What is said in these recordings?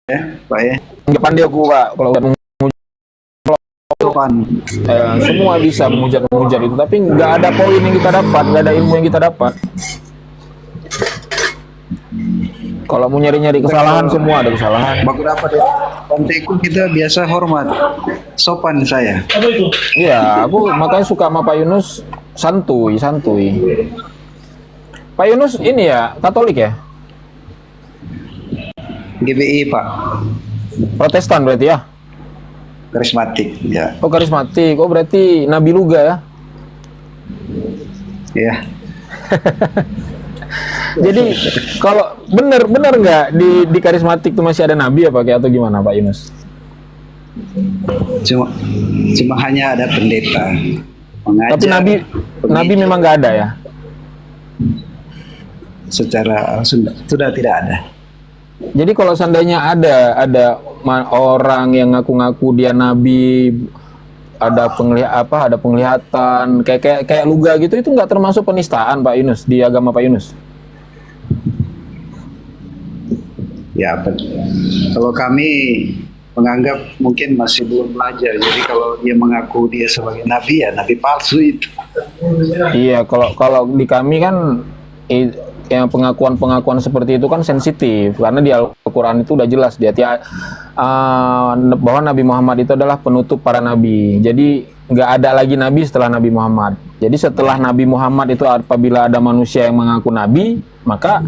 ya, Pak ya. Nggak pandai aku Pak kalau udah Sopan. semua bisa menghujat itu, tapi nggak ada poin yang kita dapat, nggak ada ilmu yang kita dapat. Kalau mau nyari-nyari kesalahan, semua ada kesalahan. Baku dapat ya. Konteku kita biasa hormat. Sopan saya. Iya, aku makanya suka sama Pak Yunus, santuy, santuy. Pak Yunus ini ya, Katolik ya? GBI Pak. Protestan berarti ya? Karismatik ya. Oh karismatik, oh berarti Nabi Luga ya? Ya. Jadi kalau benar nggak di karismatik tuh masih ada Nabi apa kayak atau gimana Pak Yunus? Cuma hanya ada pendeta mengajar. Tapi Nabi memang nggak ada ya? Secara sudah tidak ada. Jadi kalau seandainya ada orang yang ngaku-ngaku dia nabi, ada penglihatan kayak Luga gitu, itu nggak termasuk penistaan Pak Yunus di agama Pak Yunus? Ya, kalau kami menganggap mungkin masih belum belajar. Jadi kalau dia mengaku dia sebagai nabi, ya nabi palsu itu. Iya, kalau di kami kan yang pengakuan seperti itu kan sensitif, karena di Al-Quran itu udah jelas bahwa Nabi Muhammad itu adalah penutup para nabi. Jadi nggak ada lagi nabi setelah Nabi Muhammad. Jadi setelah Nabi Muhammad itu apabila ada manusia yang mengaku nabi, maka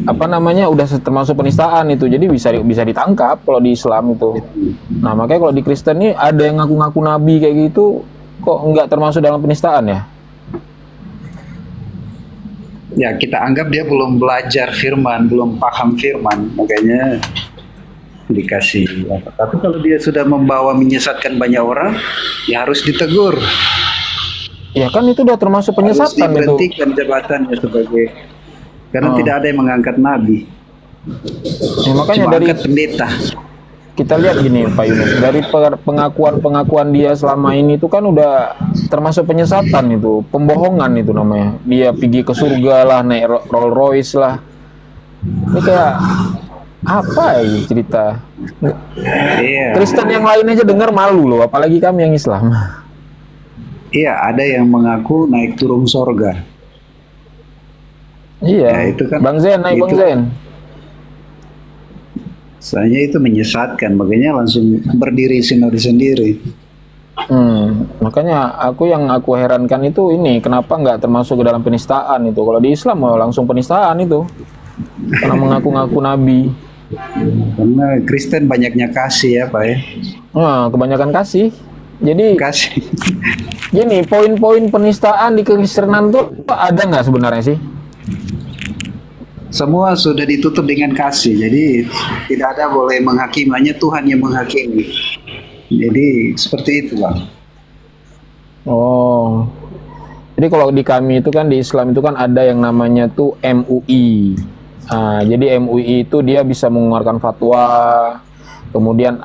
udah termasuk penistaan itu. Jadi bisa ditangkap kalau di Islam itu. Nah makanya kalau di Kristen ini ada yang ngaku-ngaku nabi kayak gitu, kok nggak termasuk dalam penistaan ya? Ya, kita anggap dia belum belajar firman, belum paham firman, makanya dikasih. Tapi kalau dia sudah membawa menyesatkan banyak orang, ya harus ditegur. Ya kan itu udah termasuk Harus penyesatan itu. diberhentikan jabatannya sebagai, karena tidak ada yang mengangkat nabi. Ya, makanya Cuma dari angkat pendeta. kita lihat gini Pak Yunus, dari pengakuan dia selama ini itu kan udah termasuk penyesatan itu, pembohongan itu namanya. Dia pergi ke surga lah, naik Rolls Royce lah. Ini kayak apa ya cerita? Iya. Kristen yang lain aja dengar malu loh, apalagi kami yang Islam. Iya, ada yang mengaku naik turun sorga. Iya, Ya, itu kan, Bang Zen, naik Bang itu- Zen. Soalnya itu menyesatkan, makanya langsung berdiri sendiri. Makanya yang aku herankan itu ini, kenapa nggak termasuk ke dalam penistaan itu? Kalau di Islam langsung penistaan itu, karena mengaku-ngaku nabi. Karena Kristen banyaknya kasih ya Pak ya. Nah, kebanyakan kasih. Jadi Kasih. gini, poin-poin penistaan di kekristenan tuh ada nggak sebenarnya sih? Semua sudah ditutup dengan kasih, jadi tidak ada boleh menghakimi, hanya Tuhan yang menghakimi. Jadi seperti itu Bang. Oh, jadi kalau di kami itu kan di Islam itu kan ada yang namanya tuh MUI. Jadi MUI itu dia bisa mengeluarkan fatwa, kemudian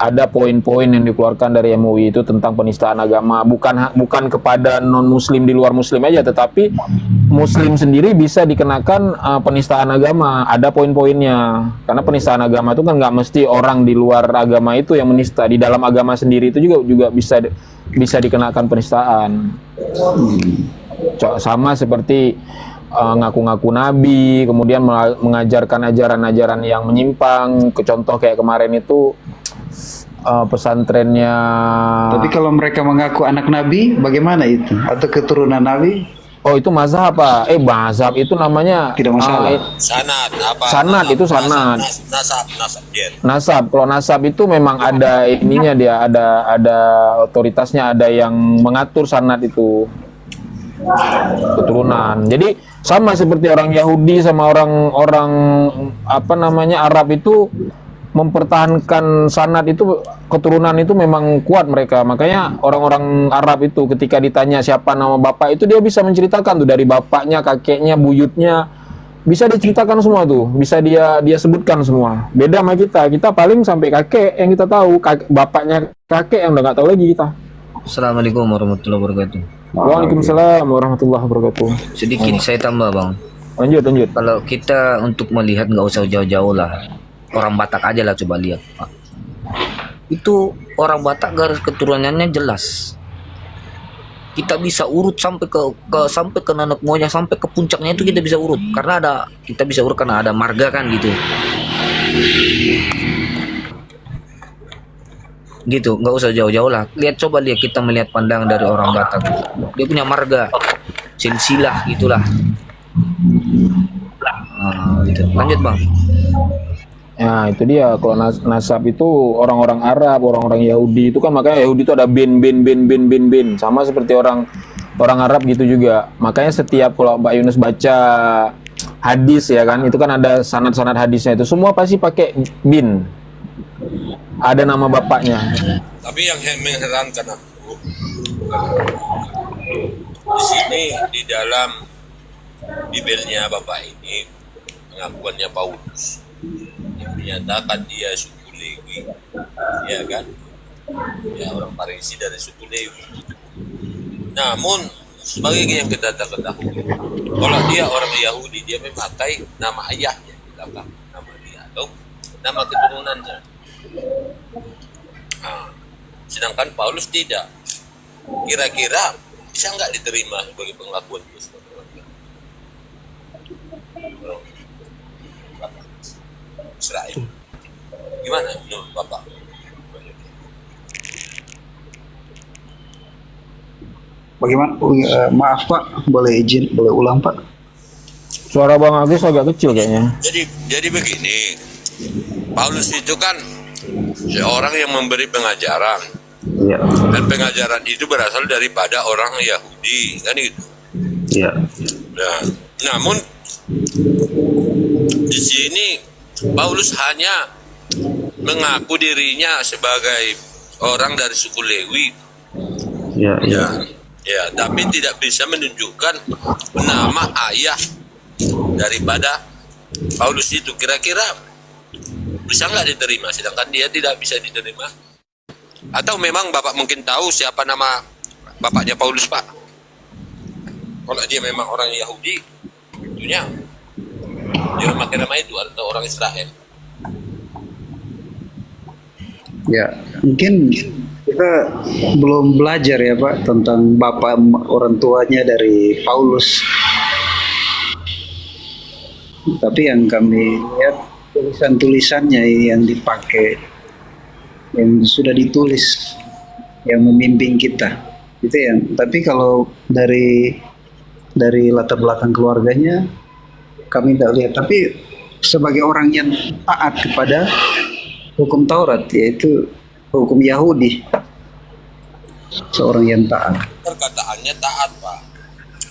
ada poin-poin yang dikeluarkan dari MUI itu tentang penistaan agama, bukan kepada non Muslim di luar Muslim aja, tetapi Muslim sendiri bisa dikenakan penistaan agama. Ada poin-poinnya, karena penistaan agama itu kan nggak mesti orang di luar agama itu yang menista, di dalam agama sendiri itu juga bisa dikenakan penistaan. Sama seperti ngaku-ngaku nabi, kemudian mengajarkan ajaran-ajaran yang menyimpang. Contoh kayak kemarin itu pesantrennya. Tapi kalau mereka mengaku anak Nabi, bagaimana itu? Atau keturunan Nabi? Oh itu mazhab Pak. Mazhab itu namanya Tidak masalah. Sanad itu sanad. Nasab. Kalau nasab itu memang ada ininya, dia ada otoritasnya, ada yang mengatur sanad itu keturunan. Jadi sama seperti orang Yahudi sama orang Arab itu mempertahankan sanad itu, keturunan itu memang kuat mereka. Makanya orang-orang Arab itu ketika ditanya siapa nama bapak itu, dia bisa menceritakan tuh dari bapaknya, kakeknya, buyutnya, bisa diceritakan semua tuh, bisa dia sebutkan semua. Beda sama kita paling sampai kakek yang kita tahu, bapaknya kakek yang udah nggak tahu lagi kita. Assalamualaikum warahmatullahi wabarakatuh. Waalaikumsalam warahmatullahi wabarakatuh. Sedikit saya tambah Bang. Lanjut. Kalau kita untuk melihat nggak usah jauh-jauh lah. orang Batak aja lah, coba lihat Pak. Itu orang Batak garis keturunannya jelas. Kita bisa urut sampai ke nenek moyang, sampai ke puncaknya itu kita bisa urut karena kita bisa urut karena ada marga kan gitu. Gitu, nggak usah jauh-jauh lah. Coba lihat, kita melihat pandangan dari orang Batak. Dia punya marga, silsilah gitulah. Gitu. Lanjut bang. Nah itu dia, kalau nasab itu orang-orang Arab, orang-orang Yahudi itu kan, makanya Yahudi itu ada bin, sama seperti orang Arab gitu juga. Makanya setiap kalau Mbak Yunus baca hadis ya kan, itu kan ada sanad-sanad hadisnya, itu semua pasti pakai bin, ada nama bapaknya. Tapi yang mengherankan aku, di sini di dalam Bibelnya Bapak ini, pengakuannya Paulus, yang menyatakan dia suku Lewi, ya kan? Ya, orang Farisi dari suku Lewi. Namun sebagai yang kita ketahui, kalau dia orang Yahudi, dia memakai nama ayahnya di belakang nama dia atau nama keturunannya. Nah, sedangkan Paulus tidak. Kira-kira bisa nggak diterima sebagai pengakuan dia sebagai orang Israel? Gimana menurut Bapak? Bagaimana? Maaf Pak, boleh izin, boleh ulang Pak? Suara Bang Agus agak kecil kayaknya. Jadi begini, Paulus itu kan seorang yang memberi pengajaran. Iya. Dan pengajaran itu berasal daripada orang Yahudi, kan gitu. Iya. Nah, namun di sini Paulus hanya mengaku dirinya sebagai orang dari suku Lewi. Iya. Iya. Ya, tapi tidak bisa menunjukkan nama ayah daripada Paulus itu. Kira-kira bisa nggak diterima, sedangkan dia tidak bisa diterima? Atau memang Bapak mungkin tahu siapa nama bapaknya Paulus, Pak? Kalau dia memang orang Yahudi, tentunya dia memakai nama itu, atau orang Israel. Ya, mungkin kita belum belajar ya Pak tentang bapak orang tuanya dari Paulus. Tapi yang kami lihat tulisan-tulisannya yang dipakai, yang sudah ditulis, yang membimbing kita, itu yang. Tapi kalau dari latar belakang keluarganya kami tidak lihat. Tapi sebagai orang yang taat kepada hukum Taurat, yaitu hukum Yahudi, seorang yang taat. Perkataannya taat, Pak.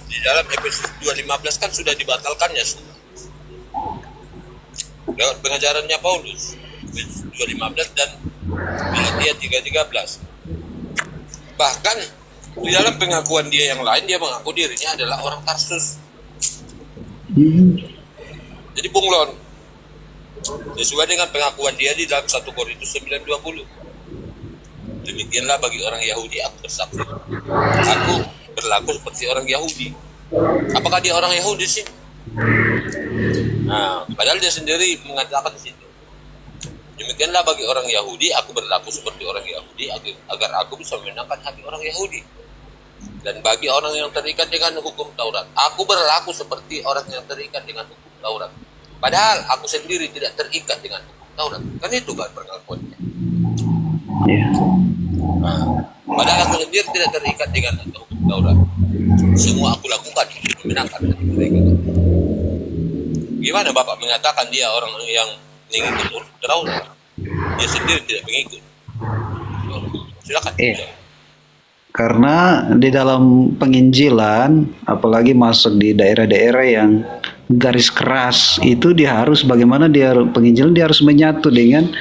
Di dalam Efesus 2:15 kan sudah dibatalkannya semua. Lewat pengajarannya Paulus, Efesus 2:15 dan Galatia 3:13. Bahkan di dalam pengakuan dia yang lain, dia mengaku dirinya adalah orang Tarsus. Jadi bunglon. Sesuai dengan pengakuan dia di dalam 1 Korintus 9:20. Demikianlah bagi orang Yahudi aku bersaksi. Aku berlaku seperti orang Yahudi. Apakah dia orang Yahudi sih? Nah, padahal dia sendiri mengatakan di situ. Demikianlah bagi orang Yahudi aku berlaku seperti orang Yahudi agar aku bisa menyenangkan hati orang Yahudi. Dan bagi orang yang terikat dengan hukum Taurat, aku berlaku seperti orang yang terikat dengan hukum Taurat. Padahal aku sendiri tidak terikat dengan hukum Taurat. Kan itu kan pengakuannya. Ya. Nah, padahal aku sendiri tidak terikat dengan hukum Taurat. Semua aku lakukan untuk menyenangkan hati mereka. Gimana Bapak mengatakan dia orang yang mengikut Taurat? Dia sendiri tidak mengikut. Silakan. Karena di dalam penginjilan, apalagi masuk di daerah-daerah yang garis keras, itu dia harus bagaimana dia penginjilan, dia harus menyatu dengan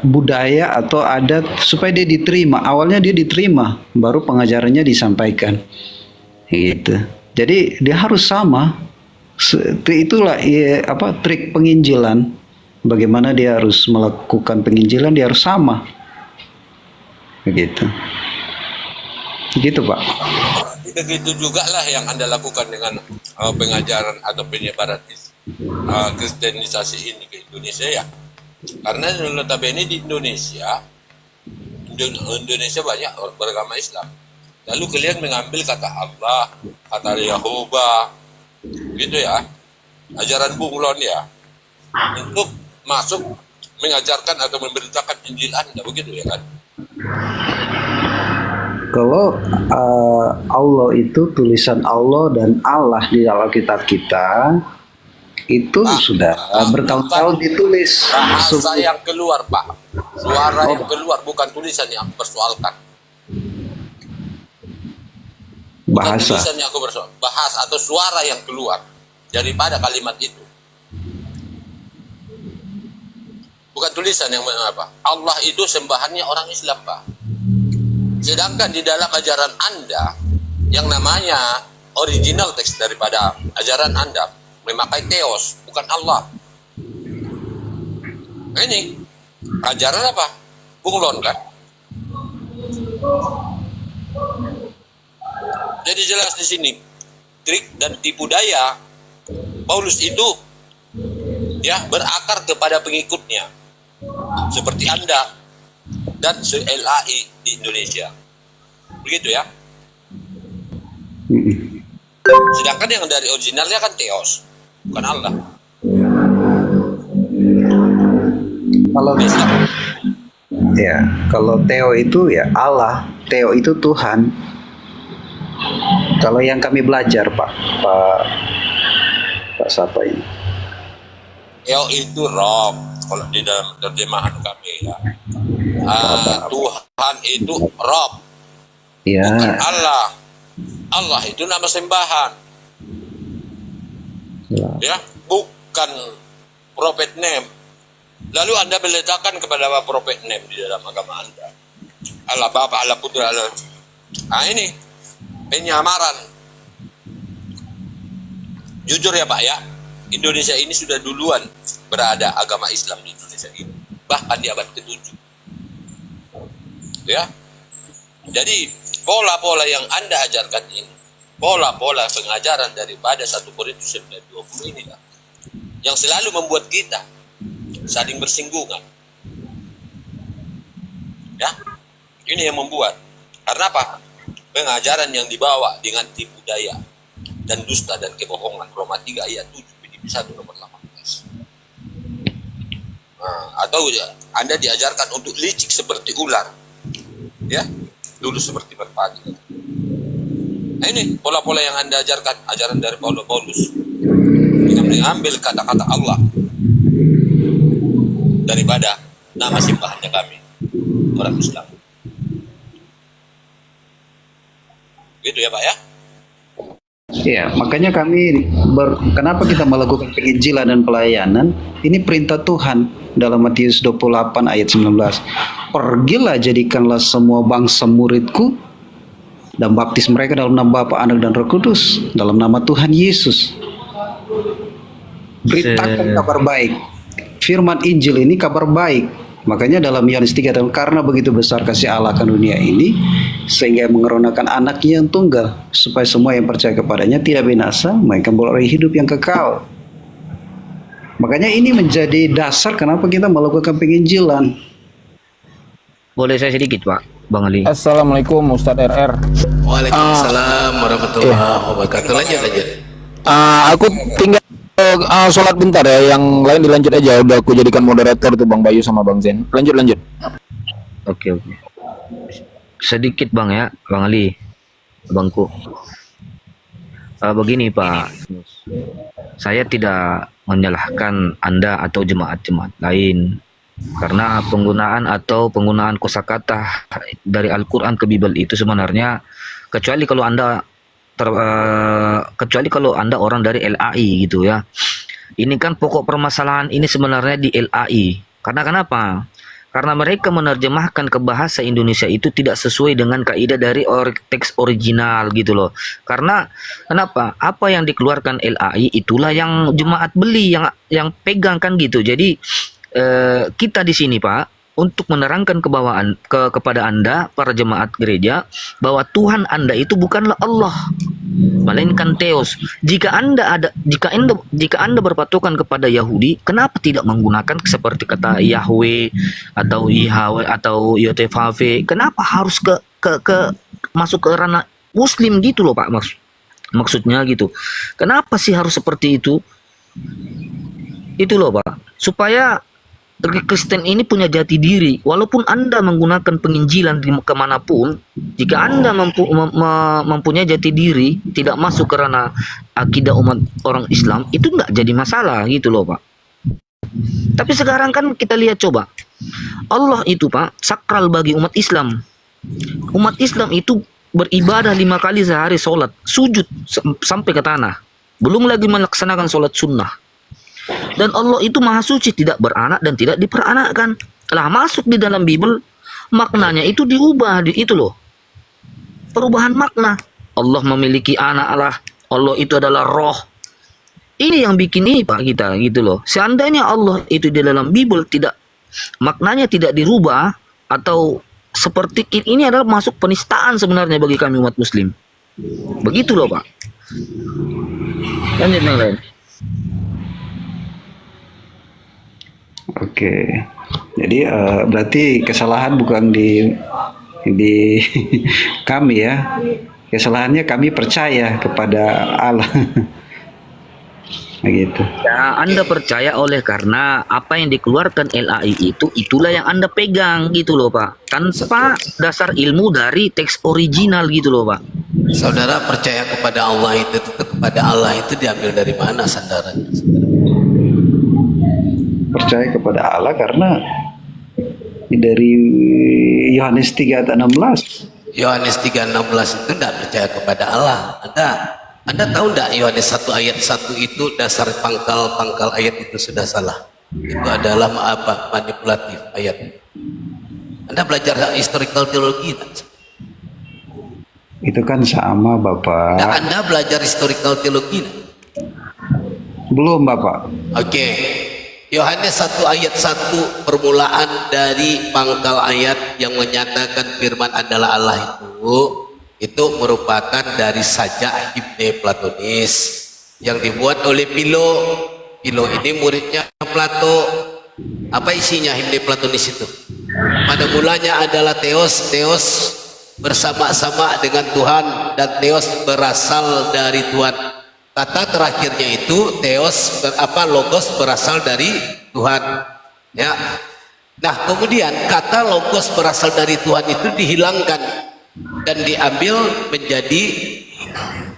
budaya atau adat supaya dia diterima. Awalnya dia diterima, baru pengajarannya disampaikan. Gitu. Jadi dia harus sama. Itulah trik penginjilan. Bagaimana dia harus melakukan penginjilan, dia harus sama. Begitu. Gitu Pak. Begitu juga lah yang Anda lakukan dengan pengajaran atau penyebaran kristenisasi ini ke Indonesia ya. Karena notabene di Indonesia, Indonesia banyak orang beragama Islam. Lalu kalian mengambil kata Allah, kata Yahova, gitu ya, ajaran bunglon ya, untuk masuk mengajarkan atau memberitakan Injil Anda, begitu ya kan? Kalau Allah itu tulisan Allah dan Allah di dalam kitab kita itu sudah bertahun-tahun ditulis. Bahasa yang keluar, Pak. Suara yang keluar, bukan tulisan yang aku persoalkan. Bukan Bahasa. tulisan yang aku persoalkan. Bahasa atau suara yang keluar daripada kalimat itu. Bukan tulisan yang apa. Allah itu sembahannya orang Islam, Pak. Sedangkan di dalam ajaran Anda yang namanya original teks daripada ajaran Anda memakai Theos, bukan Allah. Nah, ini ajaran apa? Bunglon kan? Jadi jelas di sini trik dan tipu daya Paulus itu ya berakar kepada pengikutnya seperti Anda dan LAI di Indonesia. Begitu ya. Sedangkan yang dari originalnya kan Theos, bukan Allah. Kalau ya, kalau Theo itu ya Allah, Theo itu Tuhan. Kalau yang kami belajar, Pak siapa ini? Theo itu Rob, kalau di dalam terjemahan kami ya. Tuhan itu Rob, Ya, bukan Allah. Allah itu nama sembahan, ya, bukan prophet name. Lalu Anda meletakkan kepada apa prophet name di dalam agama Anda? Allah Bapa, Allah Putra, Allah. Nah ini penyamaran. Jujur ya Pak ya, Indonesia ini sudah duluan berada agama Islam di Indonesia ini, bahkan di abad ke-7. Ya, jadi pola-pola yang Anda ajarkan ini, pola-pola pengajaran daripada 1 Korintus 9:20 inilah yang selalu membuat kita saling bersinggungan. Ya, ini yang membuat. Karena apa? Pengajaran yang dibawa dengan tipu daya dan dusta dan kebohongan. Roma 3 ayat 7, Filipi 1 nomor 18. Nah, atau ya, Anda diajarkan untuk licik seperti ular. Ya, dulu seperti merpati. Nah ini pola-pola yang Anda ajarkan, ajaran dari Paulus. Kita mengambil kata-kata Allah daripada nama sembahannya kami, orang Islam. Gitu ya Pak ya? ya, makanya kami kenapa kita melakukan penginjilan dan pelayanan? Ini perintah Tuhan dalam Matius 28 ayat 19. Pergilah jadikanlah semua bangsa muridku dan baptis mereka dalam nama Bapa, Anak dan Roh Kudus, dalam nama Tuhan Yesus. Beritakan kabar baik. Firman Injil ini kabar baik. Makanya dalam Yohanes 3, karena begitu besar kasih Allah akan dunia ini, sehingga mengeranakan anaknya yang tunggal, supaya semua yang percaya kepadanya tidak binasa, mereka beroleh hidup yang kekal. Makanya ini menjadi dasar kenapa kita melakukan penginjilan. Boleh saya sedikit Pak, Bang Ali? Assalamualaikum Ustadz RR. Waalaikumsalam warahmatullahi wabarakatuh. Lanjut. Aku tinggal sholat bentar ya, yang lain dilanjut aja. Udah aku jadikan moderator tuh Bang Bayu sama Bang Zen. Lanjut. Oke. Sedikit Bang ya, Bang Ali, Bangku. Begini Pak, saya tidak menyalahkan Anda atau jemaat-jemaat lain karena penggunaan kosakata dari Al-Quran ke Bible itu sebenarnya kecuali kalau Anda orang dari LAI gitu ya. Ini kan pokok permasalahan ini sebenarnya di LAI. Karena kenapa? Karena mereka menerjemahkan ke bahasa Indonesia itu tidak sesuai dengan kaidah dari teks original gitu loh. Karena kenapa? Apa yang dikeluarkan LAI itulah yang jemaat beli, yang pegang kan gitu. Jadi kita di sini Pak untuk menerangkan kepada Anda para jemaat gereja bahwa Tuhan Anda itu bukanlah Allah. melainkan Theos. Jika Anda berpatokan kepada Yahudi, kenapa tidak menggunakan seperti kata Yahweh atau Yahweh atau Yotevave? Kenapa harus ke masuk ke ranah Muslim gitu loh Pak, maksudnya gitu. Kenapa sih harus seperti itu? Itu loh Pak, supaya Kristen ini punya jati diri. Walaupun Anda menggunakan penginjilan kemanapun, jika Anda mempunyai jati diri, tidak masuk ke ranah akidah umat orang Islam, itu nggak jadi masalah gitu loh Pak. Tapi sekarang kan kita lihat coba, Allah itu Pak sakral bagi umat Islam. Umat Islam itu beribadah 5 kali sehari, sholat, sujud sampai ke tanah. Belum lagi melaksanakan sholat sunnah. Dan Allah itu maha suci, tidak beranak dan tidak diperanakkan. Lah masuk di dalam Bible, maknanya itu diubah, itu loh. Perubahan makna. Allah memiliki anak Allah. Allah itu adalah roh. Ini yang bikin ini Pak kita gitu loh. Seandainya Allah itu di dalam Bible tidak, maknanya tidak dirubah, atau seperti ini adalah masuk penistaan sebenarnya bagi kami umat Muslim. Begitu loh Pak. Lanjut yang lain. Oke, jadi berarti kesalahan bukan di kami ya, kesalahannya kami percaya kepada Allah. Begitu. Ya, Anda percaya oleh karena apa yang dikeluarkan LAI itulah yang Anda pegang gitu loh Pak, tanpa dasar ilmu dari teks original gitu loh Pak. Saudara percaya kepada Allah itu, kepada Allah itu diambil dari mana sandarannya? Percaya kepada Allah karena dari Yohanes 3:16. Yohanes 3:16 itu tidak percaya kepada Allah. Anda tahu tidak Yohanes 1 ayat 1 itu dasar pangkal ayat itu sudah salah. Itu adalah manipulatif ayat. Anda belajar historical teologi tak? Itu kan sama Bapak. Nah, Anda belajar historical teologi tak? Belum Bapak. Oke. Yohanes 1 ayat 1 permulaan dari pangkal ayat yang menyatakan firman adalah Allah itu merupakan dari sajak himne Platonis yang dibuat oleh Philo. Philo ini muridnya Plato. Apa isinya himne Platonis itu? Pada mulanya adalah Theos bersama-sama dengan Tuhan, dan Theos berasal dari Tuhan. Kata terakhirnya itu Theos logos berasal dari Tuhan. Ya. Nah, kemudian kata logos berasal dari Tuhan itu dihilangkan dan diambil menjadi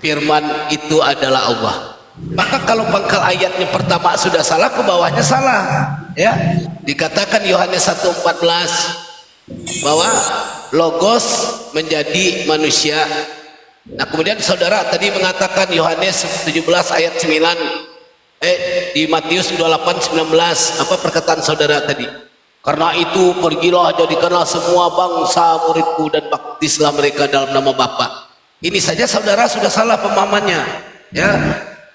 firman itu adalah Allah. Maka kalau pangkal ayatnya pertama sudah salah, ke bawahnya salah. Ya. Dikatakan Yohanes 1:14 bahwa logos menjadi manusia. Nah, kemudian saudara tadi mengatakan Yohanes 17 ayat 9, di Matius 28:19, apa perkataan saudara tadi? Karena itu pergilah jadikanlah semua bangsa muridku dan baptislah mereka dalam nama Bapa. Ini saja saudara sudah salah pemahamannya. Ya,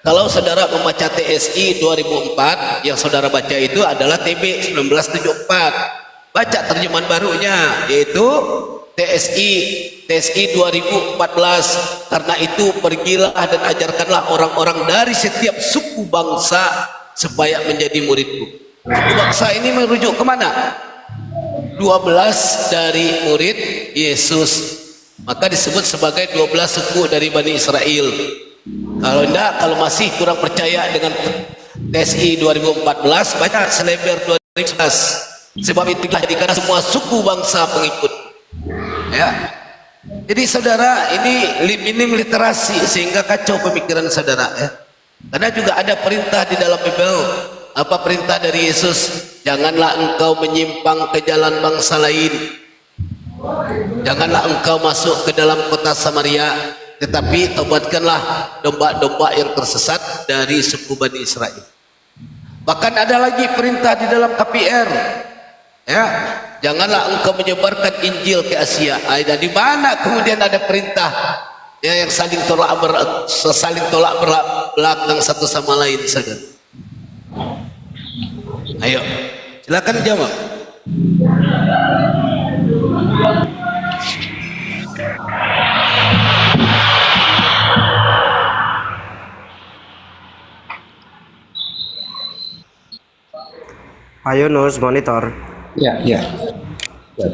kalau saudara membaca TSI 2004, yang saudara baca itu adalah TB 1974. Baca terjemahan barunya, yaitu TSI 2014. Karena itu pergilah dan ajarkanlah orang-orang dari setiap suku bangsa supaya menjadi muridku. Suku bangsa ini merujuk kemana? 12 dari murid Yesus, maka disebut sebagai 12 suku dari Bani Israel. Kalau enggak, kalau masih kurang percaya dengan TSI 2014, baca Seleber 2011. Sebab itu jadikan semua suku bangsa pengikut. Ya, jadi saudara, ini minim literasi sehingga kacau pemikiran saudara. Ya, karena juga ada perintah di dalam Bible. Apa perintah dari Yesus? Janganlah engkau menyimpang ke jalan bangsa lain. Janganlah engkau masuk ke dalam kota Samaria, tetapi tobatkanlah domba-domba yang tersesat dari suku Bani Israel. Bahkan ada lagi perintah di dalam KPR. Ya, janganlah engkau menyebarkan Injil ke Asia. Ada di mana kemudian ada perintah ya, yang saling tolak belakang satu sama lain saja. Ayo, silakan jawab. Ayo Nus, monitor. Ya, ya. Ya.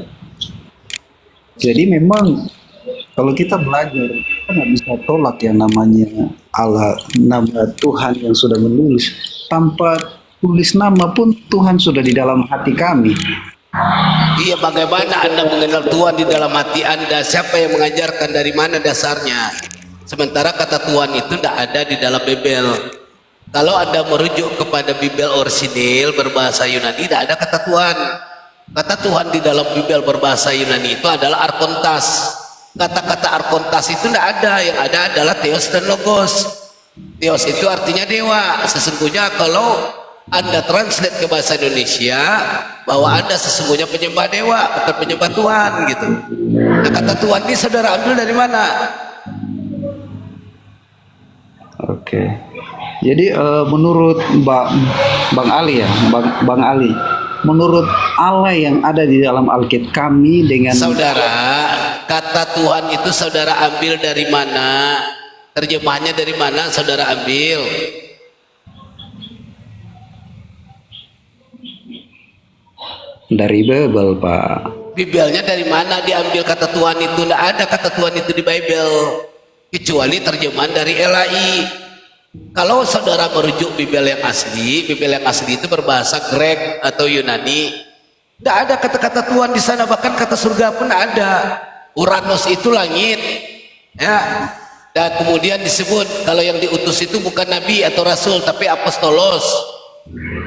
Jadi memang kalau kita belajar, kita nggak bisa tolak yang namanya Allah, nama Tuhan yang sudah menulis. Tanpa tulis nama pun Tuhan sudah di dalam hati kami. Iya, bagaimana Anda mengenal Tuhan di dalam hati Anda? Siapa yang mengajarkan, dari mana dasarnya? Sementara kata Tuhan itu tidak ada di dalam Bible. Kalau Anda merujuk kepada Bible orisinil berbahasa Yunani, tidak ada kata Tuhan. Kata Tuhan di dalam Bible berbahasa Yunani itu adalah arkontas. Kata-kata arkontas itu tidak ada. Yang ada adalah theos dan logos. Theos itu artinya dewa. Sesungguhnya kalau Anda translate ke bahasa Indonesia, bahwa Anda sesungguhnya penyembah dewa, bukan penyembah Tuhan gitu. Nah, kata Tuhan ini saudara ambil dari mana? Oke. Jadi menurut Bang Ali ya, Bang Ali, menurut Allah yang ada di dalam Alkitab kami dengan Saudara, kata Tuhan itu saudara ambil dari mana? Terjemahannya dari mana saudara ambil? dari Bible, Pak. Biblenya dari mana diambil kata Tuhan itu? Tidak ada kata Tuhan itu di Bible, kecuali terjemahan dari LAI. Kalau saudara merujuk Bible yang asli itu berbahasa Grek atau Yunani. Tidak ada kata-kata Tuhan di sana, bahkan kata surga pun tidak ada. Uranus itu langit, ya. Dan kemudian disebut kalau yang diutus itu bukan nabi atau rasul, tapi apostolos.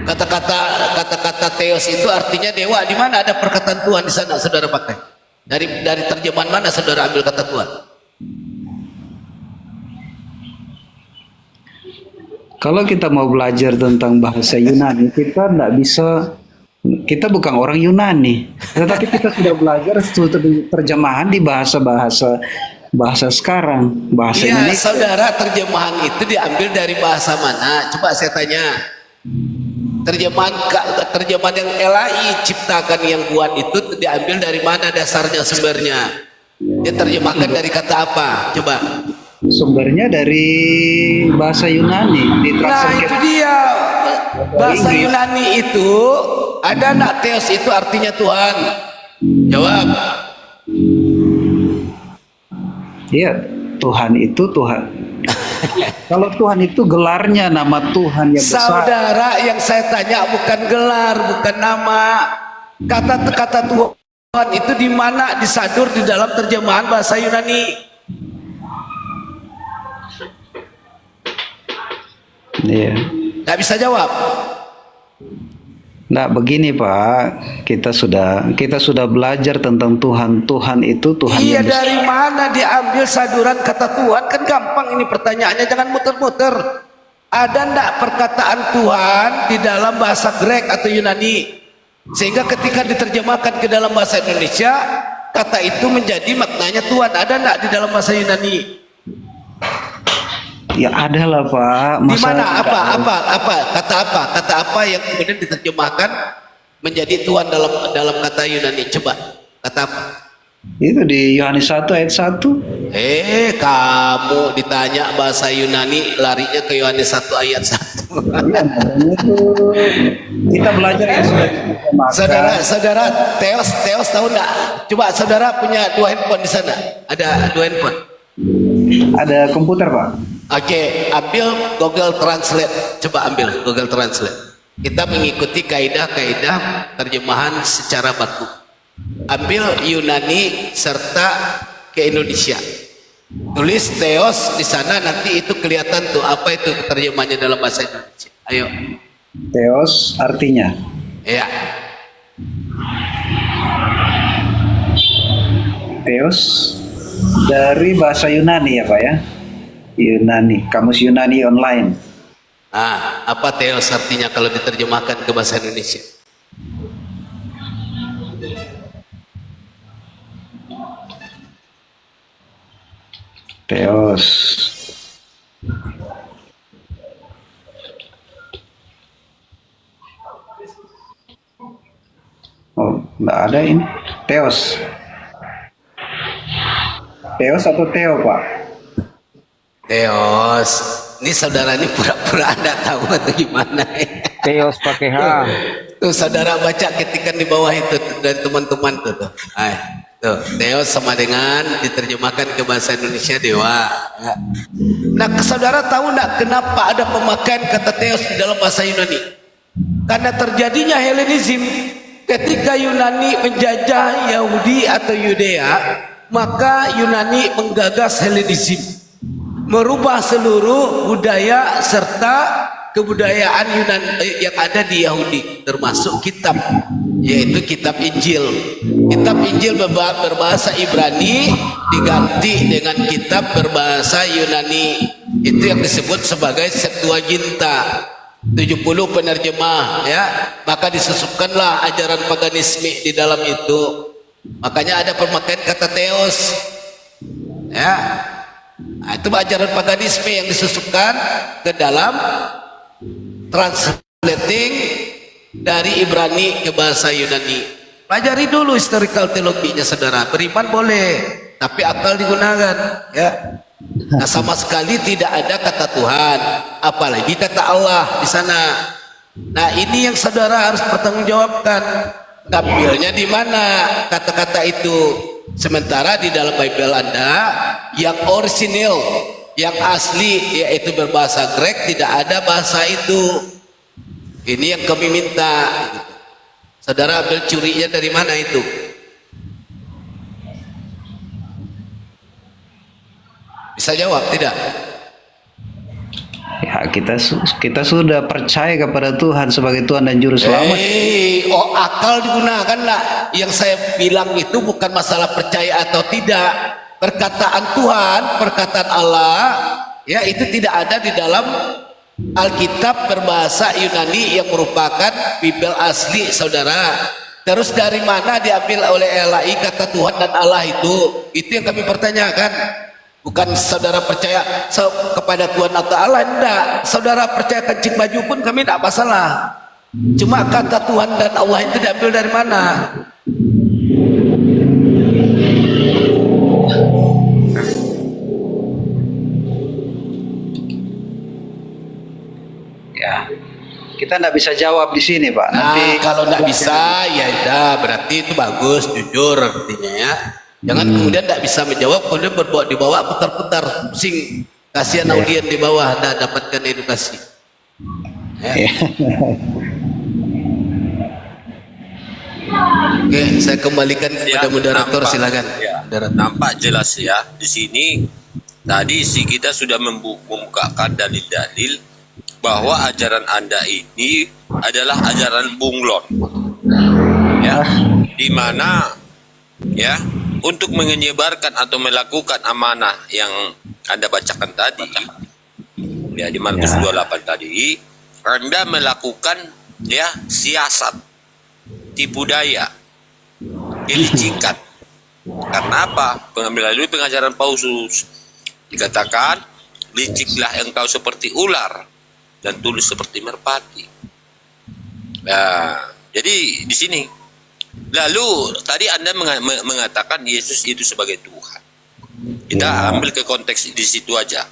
Kata-kata theos itu artinya dewa. Di mana ada perkataan Tuhan di sana saudara pakai? Dari terjemahan mana saudara ambil kata Tuhan? Kalau kita mau belajar tentang bahasa Yunani, kita tidak bisa, kita bukan orang Yunani, tetapi kita sudah belajar terjemahan di bahasa sekarang, bahasa Iya, Indonesia. saudara, terjemahan itu diambil dari bahasa mana? Coba saya tanya. Terjemahan yang LAI ciptakan yang buat itu diambil dari mana dasarnya sumbernya? Dia terjemahkan dari kata apa? Coba. Sumbernya dari bahasa Yunani, Nah ditranslate itu dia, bahasa Yunani itu ada nak theos itu artinya Tuhan. Jawab. Iya, Tuhan itu Tuhan. Kalau Tuhan itu gelarnya, nama Tuhan yang besar. Saudara, yang saya tanya bukan gelar, bukan nama. Kata-kata Tuhan itu di mana disadur di dalam terjemahan bahasa Yunani? Iya. Nggak bisa jawab. Nah, begini Pak, kita sudah belajar tentang Tuhan. Tuhan itu Tuhan Iya, yang besar. dari mana diambil saduran kata Tuhan? Kan gampang ini pertanyaannya, jangan muter-muter. Ada ndak perkataan Tuhan di dalam bahasa Grek atau Yunani? Sehingga ketika diterjemahkan ke dalam bahasa Indonesia, kata itu menjadi maknanya Tuhan. Ada ndak di dalam bahasa Yunani? Ya ada lah Pak. Di Masa mana? nggak Kata apa yang kemudian diterjemahkan menjadi Tuhan dalam kata Yunani? Coba, kata apa? Itu di Yohanes 1 ayat 1. Kamu ditanya bahasa Yunani, larinya ke Yohanes 1 ayat 1. Iya, makanya itu kita belajar yang sudah ditemakan. Saudara, Theos tahu enggak? Coba saudara punya 2 handphone di sana. Ada 2 handphone. Ada komputer Pak. Oke, ambil Google Translate. Coba ambil Google Translate. Kita mengikuti kaidah-kaidah terjemahan secara baku. Ambil Yunani serta ke Indonesia. Tulis Theos di sana, nanti itu kelihatan tuh apa itu terjemahannya dalam bahasa Indonesia. Ayo. Theos artinya. Ya. Theos dari bahasa Yunani ya Pak ya. Yunani, kamus Yunani online. Apa Theos artinya kalau diterjemahkan ke bahasa Indonesia? Theos. Oh, nggak ada ini. Theos. Theos atau Theo, Pak? Theos. Ini saudara ini pura-pura Anda tahu atau gimana? Theos pakai H. Tuh saudara baca ketikan di bawah itu dari teman-teman tuh. Tuh, Theos sama dengan diterjemahkan ke bahasa Indonesia dewa. Ya. Nah, saudara tahu enggak kenapa ada pemakaian kata Theos di dalam bahasa Yunani? Karena terjadinya Helenisme ketika Yunani menjajah Yahudi atau Yudea, maka Yunani menggagas Helenisme, merubah seluruh budaya serta kebudayaan Yunani yang ada di Yahudi, termasuk kitab, yaitu kitab Injil. Kitab Injil berbahasa Ibrani diganti dengan kitab berbahasa Yunani. Itu yang disebut sebagai Septuaginta. 70 penerjemah, ya. Maka disusupkanlah ajaran paganisme di dalam itu. Makanya ada pemakaian kata Theos, ya. Nah, itu ajaran paganisme yang disusupkan ke dalam translating dari Ibrani ke bahasa Yunani. Pelajari dulu historical teologinya saudara. Beriman boleh, tapi akal digunakan, ya. Nah, sama sekali tidak ada kata Tuhan, apalagi kata Allah di sana. Nah, ini yang saudara harus bertanggungjawabkan. Ngambilnya di mana kata-kata itu? Sementara di dalam Bible Anda yang orisinil, yang asli, yaitu berbahasa Grek, tidak ada bahasa itu. Ini yang kami minta. Saudara ambil curinya dari mana itu? Bisa jawab tidak? Ya, kita sudah percaya kepada Tuhan sebagai Tuhan dan Juru Selamat. Akal digunakan lah. Yang saya bilang itu bukan masalah percaya atau tidak. Perkataan Tuhan, perkataan Allah, ya itu tidak ada di dalam Alkitab berbahasa Yunani yang merupakan Bible asli, saudara. Terus dari mana diambil oleh LAI kata Tuhan dan Allah itu? Itu yang kami pertanyakan. Bukan saudara percaya kepada Tuhan atau Allah, enggak. Saudara percaya kencing baju pun kami tidak masalah. Cuma kata Tuhan dan Allah itu diambil dari mana? Ya, kita tidak bisa jawab di sini, Pak. Nanti kalau tidak bisa, ya udah, berarti itu bagus, jujur artinya ya. Jangan kemudian tidak bisa menjawab, kemudian berbawa di bawah putar-putar, pusing, kasihan audien di bawah, tidak dapatkan edukasi. Ya. Oke, saya kembalikan kepada moderator, silakan. Ya, nampak jelas ya di sini. Tadi kita sudah membukakan dalil-dalil bahwa ajaran Anda ini adalah ajaran bunglon, ya, di mana ya untuk menyebarkan atau melakukan amanah yang Anda bacakan tadi, ya di Markus 28 tadi, Anda melakukan ya siasat, tipu daya, kelicikan. Karena apa? Melalui pengajaran Paulus dikatakan, liciklah engkau seperti ular dan tulus seperti merpati. Nah, jadi di sini. Lalu tadi Anda mengatakan Yesus itu sebagai Tuhan. Kita ambil ke konteks di situ aja.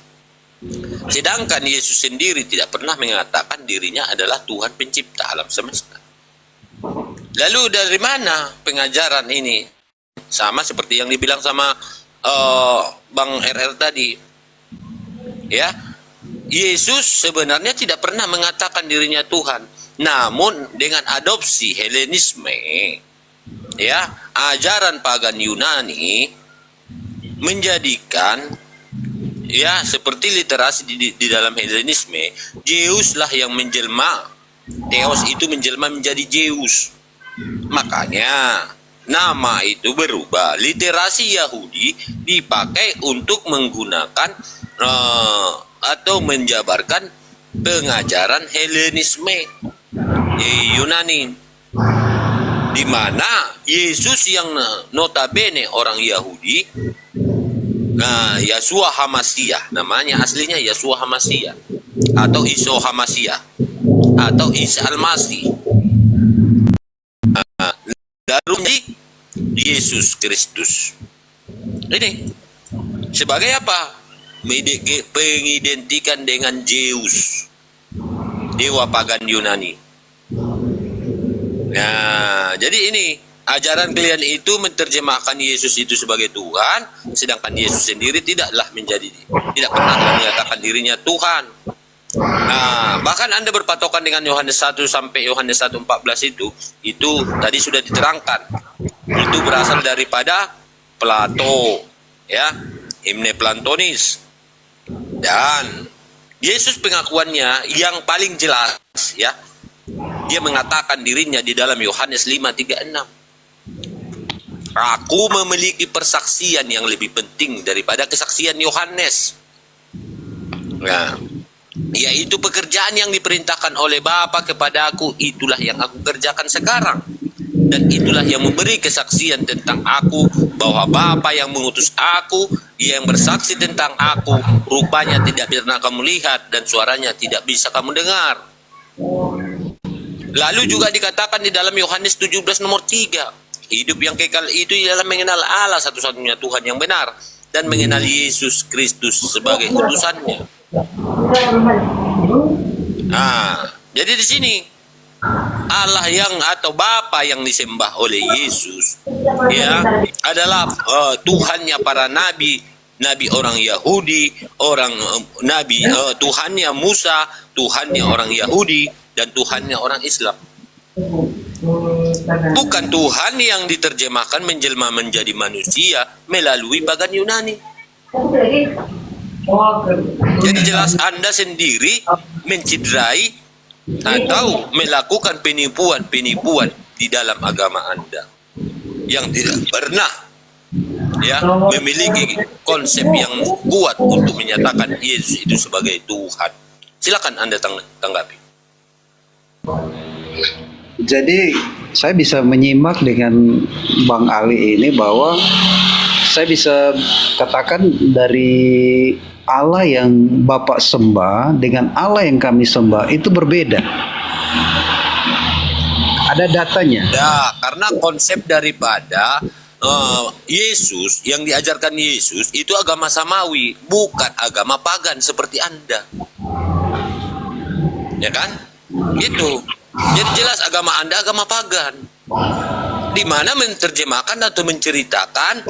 Sedangkan Yesus sendiri tidak pernah mengatakan dirinya adalah Tuhan pencipta alam semesta. Lalu dari mana pengajaran ini? Sama seperti yang dibilang sama Bang RR tadi. Ya, Yesus sebenarnya tidak pernah mengatakan dirinya Tuhan. Namun dengan adopsi Helenisme, ya, ajaran pagan Yunani menjadikan ya seperti literasi di dalam Helenisme, Zeus lah yang menjelma. Theos itu menjelma menjadi Zeus. Makanya nama itu berubah. Literasi Yahudi dipakai untuk menggunakan atau menjabarkan pengajaran Helenisme Yunani, di mana Yesus yang notabene orang Yahudi, Yeshua HaMashiach, namanya aslinya Yeshua HaMashiach atau Iso HaMashiach atau Isa Al-Masih, lalu Yesus Kristus. Ini sebagai apa? Pengidentikan dengan Zeus, dewa pagan Yunani. Nah, jadi ini ajaran kalian itu menerjemahkan Yesus itu sebagai Tuhan, sedangkan Yesus sendiri tidak pernah menyatakan dirinya Tuhan. Nah, bahkan Anda berpatokan dengan Yohanes 1 sampai Yohanes 1:14 itu tadi sudah diterangkan. Itu berasal daripada Plato, ya, Himne Plantonis. Dan Yesus pengakuannya yang paling jelas, ya. Dia mengatakan dirinya di dalam Yohanes 5:36. Aku memiliki persaksian yang lebih penting daripada kesaksian Yohanes. Nah, yaitu pekerjaan yang diperintahkan oleh Bapa kepada aku, itulah yang aku kerjakan sekarang. Dan itulah yang memberi kesaksian tentang aku, bahwa Bapa yang mengutus aku, Dia yang bersaksi tentang aku, rupanya tidak pernah kamu lihat dan suaranya tidak bisa kamu dengar. Lalu juga dikatakan di dalam Yohanes 17 nomor 3, hidup yang kekal itu ialah mengenal Allah satu-satunya Tuhan yang benar dan mengenal Yesus Kristus sebagai utusannya. Nah, jadi di sini Allah yang atau Bapa yang disembah oleh Yesus, ya, adalah Tuhannya para nabi, nabi orang Yahudi, Tuhannya Musa, Tuhannya orang Yahudi, dan Tuhannya orang Islam. Bukan Tuhan yang diterjemahkan menjelma menjadi manusia melalui pagan Yunani. Jadi jelas Anda sendiri menciderai atau melakukan penipuan-penipuan di dalam agama Anda yang tidak pernah, ya, memiliki konsep yang kuat untuk menyatakan Yesus itu sebagai Tuhan. Silakan Anda tanggapi. Jadi saya bisa menyimak dengan Bang Ali ini bahwa saya bisa katakan dari Allah yang Bapak sembah dengan Allah yang kami sembah itu berbeda. Ada datanya. Ya, karena konsep daripada Yesus yang diajarkan Yesus itu agama samawi, bukan agama pagan seperti Anda. Ya kan? Gitu. Jadi jelas agama Anda agama pagan. Di mana menerjemahkan atau menceritakan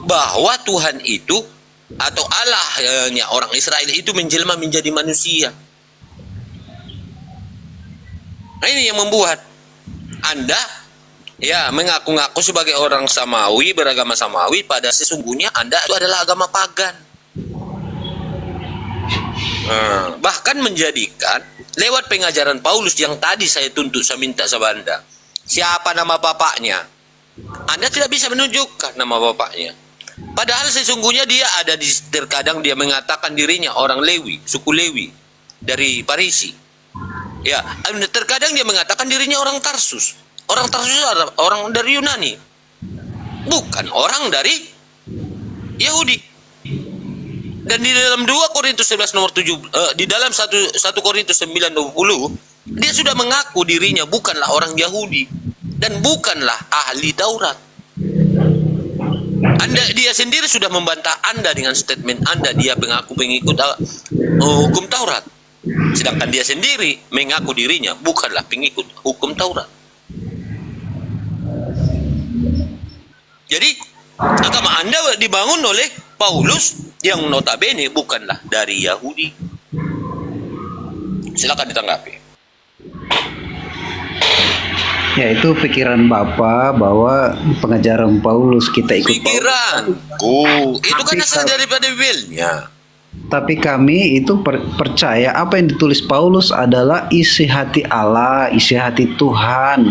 bahwa Tuhan itu atau Allahnya orang Israel itu menjelma menjadi manusia. Nah, ini yang membuat Anda, ya, mengaku-ngaku sebagai orang samawi, beragama samawi, pada sesungguhnya Anda itu adalah agama pagan. Bahkan menjadikan lewat pengajaran Paulus yang tadi saya tuntut, saya minta sama Anda, siapa nama bapaknya, Anda tidak bisa menunjukkan nama bapaknya. Padahal sesungguhnya dia ada di, terkadang dia mengatakan dirinya orang Lewi, suku Lewi dari Parisi. Ya, terkadang dia mengatakan dirinya orang Tarsus. Orang Tarsus adalah orang dari Yunani, bukan orang dari Yahudi. Dan di dalam 2 Korintus 11 nomor 7, di dalam 1 Korintus 9:20, dia sudah mengaku dirinya bukanlah orang Yahudi dan bukanlah ahli Taurat. Dia sendiri sudah membantah Anda dengan statement Anda, dia mengaku pengikut hukum Taurat. Sedangkan dia sendiri mengaku dirinya bukanlah pengikut hukum Taurat. Jadi agama Anda dibangun oleh Paulus yang notabene bukanlah dari Yahudi. Silakan ditanggapi. Ya, itu pikiran Bapak bahwa pengajaran Paulus kita ikut Pikiranku itu kan asal daripada Bibelnya. Tapi kami itu percaya apa yang ditulis Paulus adalah isi hati Allah, isi hati Tuhan.